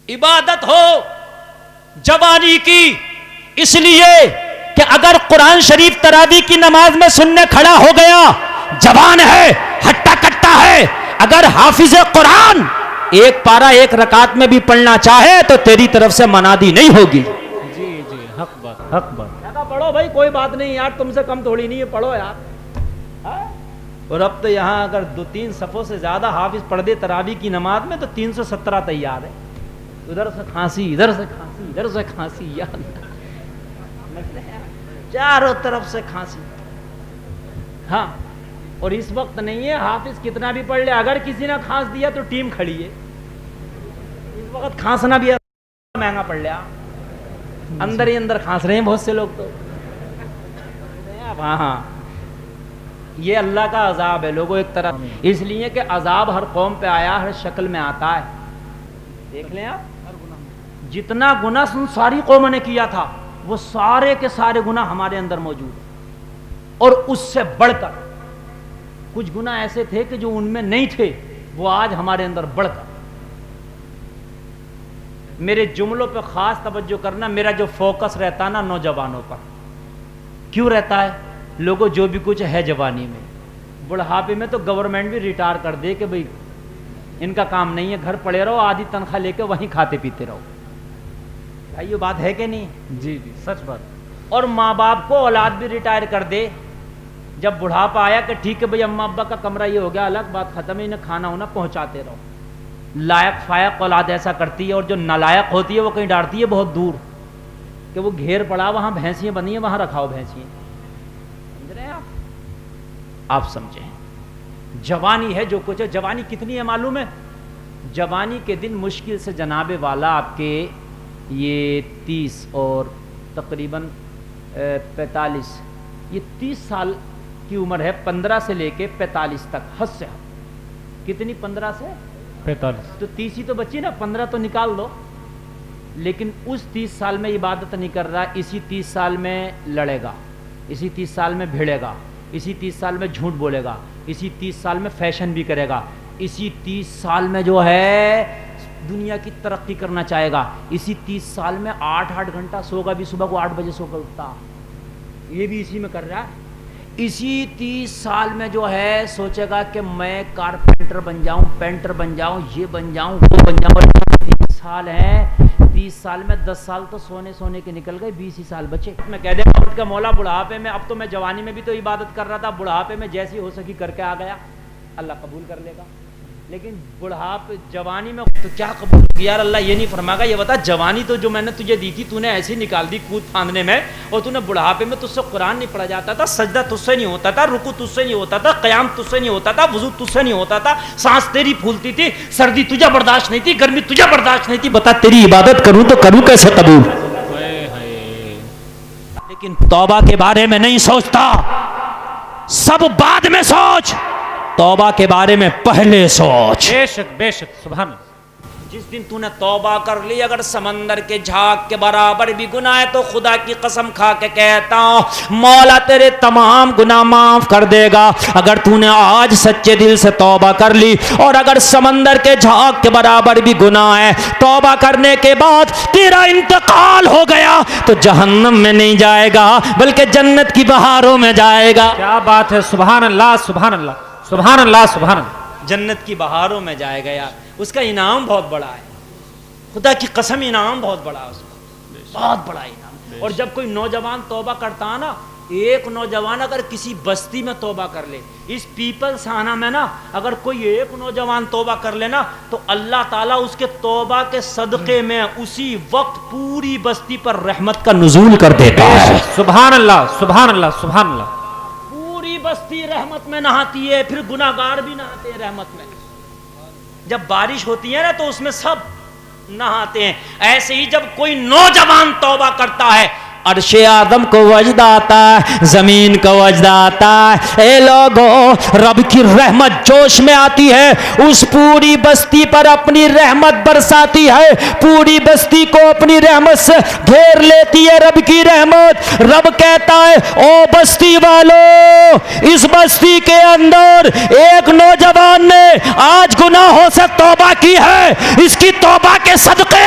عبادت ہو جوانی کی، اس لیے کہ اگر قرآن شریف تراویح کی نماز میں سننے کھڑا ہو گیا، جوان ہے، ہٹا کٹا ہے، اگر حافظ قرآن ایک پارہ ایک رکعت میں بھی پڑھنا چاہے تو تیری طرف سے منادی نہیں ہوگی۔ جی جی حق بات حق بات۔ پڑھو بھائی، کوئی بات نہیں یار، تم سے کم تھوڑی نہیں ہے، پڑھو یار۔ اور اب تو یہاں اگر 2-3 صفوں سے زیادہ حافظ پڑھ دے تراویح کی نماز میں تو 317 تیار ہے۔ ادھر سے کھانسی، ادھر سے کھانسی، ادھر سے کھانسی، یا چاروں طرف سے کھانسی۔ ہاں، اور اس وقت نہیں ہے حافظ کتنا بھی پڑھ لے، اگر کسی نے کھانس دیا تو ٹیم کھڑی ہے۔ اس وقت کھانسنا بھی مہنگا پڑ لیا، اندر ہی اندر کھانس رہے ہیں بہت سے لوگ تو۔ ہاں، یہ اللہ کا عذاب ہے لوگوں ایک طرح، اس لیے کہ عذاب ہر قوم پہ آیا، ہر شکل میں آتا ہے۔ دیکھ لیں آپ، جتنا گناہ ساری قوموں نے کیا تھا وہ سارے کے سارے گناہ ہمارے اندر موجود ہیں، اور اس سے بڑھ کر کچھ گناہ ایسے تھے کہ جو ان میں نہیں تھے، وہ آج ہمارے اندر بڑھ کر۔ میرے جملوں پہ خاص توجہ کرنا، میرا جو فوکس رہتا نا نوجوانوں پر، کیوں رہتا ہے؟ لوگوں جو بھی کچھ ہے جوانی میں، بڑھاپے میں تو گورنمنٹ بھی ریٹائر کر دے کہ بھئی ان کا کام نہیں ہے، گھر پڑے رہو، آدھی تنخواہ لے کے وہیں کھاتے پیتے رہو۔ یہ بات ہے کہ نہیں؟ جی جی سچ بات۔ اور ماں باپ کو اولاد بھی ریٹائر کر دے، جب بڑھاپا آیا کہ ٹھیک ہے بھئی اماں ابا کا کمرہ یہ ہو گیا، الگ بات ختم ہے، انہیں کھانا ہونا پہنچاتے رہو۔ لائق فائق اولاد ایسا کرتی ہے، اور جو نالائق ہوتی ہے وہ کہیں ڈالتی ہے بہت دور، کہ وہ گھیر پڑا وہاں بھینسیاں بنی ہیں، وہاں رکھاؤ بھینسیاں۔ سمجھ رہے ہیں آپ سمجھیں، جوانی ہے جو کچھ ہے۔ جوانی کتنی ہے معلوم ہے؟ جوانی کے دن مشکل سے جناب والا آپ کے یہ 30 اور تقریباً 45، یہ 30 سال کی عمر ہے، 15 سے لے کے 45 تک، حد سے حد کتنی؟ 15 سے 45 تو 30 ہی تو بچی نا، 15 تو نکال دو۔ لیکن اس 30 سال میں عبادت نہیں کر رہا، اسی 30 سال میں لڑے گا، اسی 30 سال میں بھیڑے گا، اسی 30 سال میں جھوٹ بولے گا، اسی 30 سال میں فیشن بھی کرے گا، اسی 30 سال میں جو ہے دنیا کی ترقی کرنا چاہے گا، اسی 30 سال میں 8 گھنٹہ سوگا بھی، صبح کو 8 بجے سو کر اٹھتا، یہ بھی اسی میں کر رہا ہے۔ اسی 30 سال میں جو ہے سوچے گا کہ میں کارپینٹر بن جاؤں، پینٹر بن جاؤں، یہ بن جاؤں، وہ بن جاؤں۔ 30 سال ہیں، 30 سال میں 10 سال تو سونے کے نکل گئے، 20 ہی سال بچے۔ میں کہہ دیں اٹھ کا مولا بڑھاپے میں، اب تو میں جوانی میں بھی تو عبادت کر رہا تھا، بڑھاپے میں جیسی ہو سکی کر کے آ گیا، اللہ قبول کر لے گا۔ لیکن بڑھاپے جوانی میں تو کیا قبول کیا؟ یار اللہ یہ نہیں فرمائے گا، یہ بتا جوانی تو جو میں نے تجھے دی تھی تو نے ایسی نکال دی کود پھاندنے میں، اور تو نے بڑھاپے میں تجھ سے قرآن نہیں پڑھا جاتا تھا، سجدہ تجھ سے نہیں ہوتا تھا، رکوع تجھ سے نہیں ہوتا تھا، قیام تجھ سے نہیں ہوتا تھا، وضو تجھ سے نہیں ہوتا تھا، سانس تیری پھولتی تھی، سردی تجھے برداشت نہیں تھی، گرمی تجھے برداشت نہیں تھی، بتا تیری عبادت کروں تو کروں کیسے قبول؟ لیکن توبہ کے بارے میں نہیں سوچتا، سب بعد میں سوچ، توبہ کے بارے میں پہلے سوچ۔ بے شک بے شک، سبحان اللہ۔ جس دن تو نے توبہ کر لی، اگر سمندر کے جھاگ کے برابر بھی گناہ ہے تو خدا کی قسم کھا کے کہتا ہوں مولا تیرے تمام گناہ معاف کر دے گا۔ اگر تو نے آج سچے دل سے توبہ کر لی، اور اگر سمندر کے جھاگ کے برابر بھی گناہ ہے، توبہ کرنے کے بعد تیرا انتقال ہو گیا تو جہنم میں نہیں جائے گا بلکہ جنت کی بہاروں میں جائے گا۔ کیا بات ہے، سبحان اللہ سبحان اللہ سبحان اللہ سبحان اللہ۔ جنت کی بہاروں میں جائے گا یار، اس کا انعام بہت بڑا ہے، خدا کی قسم انعام بہت بڑا ہے اس کا، بہت بڑا انعام۔ اور جب کوئی نوجوان توبہ کرتا ہے نا، ایک نوجوان اگر کسی بستی میں توبہ کر لے، اس پیپلز خانہ میں نا اگر کوئی ایک نوجوان توبہ کر لے نا، تو اللہ تعالیٰ اس کے توبہ کے صدقے میں اسی وقت پوری بستی پر رحمت کا نزول کر دیتا ہے۔ سبحان اللہ سبحان اللہ سبحان اللہ۔ بستی رحمت میں نہاتی ہے، پھر گناہگار بھی نہاتے ہیں رحمت میں۔ جب بارش ہوتی ہے نا تو اس میں سب نہاتے ہیں۔ ایسے ہی جب کوئی نوجوان توبہ کرتا ہے، عرش اعظم کو وجد آتا ہے، زمین کو وجد آتا ہے۔ اے لوگوں، رب کی رحمت جوش میں آتی ہے، اس پوری بستی پر اپنی رحمت برساتی ہے، پوری بستی کو اپنی رحمت سے گھیر لیتی ہے رب کی رحمت۔ رب کہتا ہے او بستی والو، اس بستی کے اندر ایک نوجوان نے آج گناہوں سے توبہ کی ہے، اس کی توبہ کے صدقے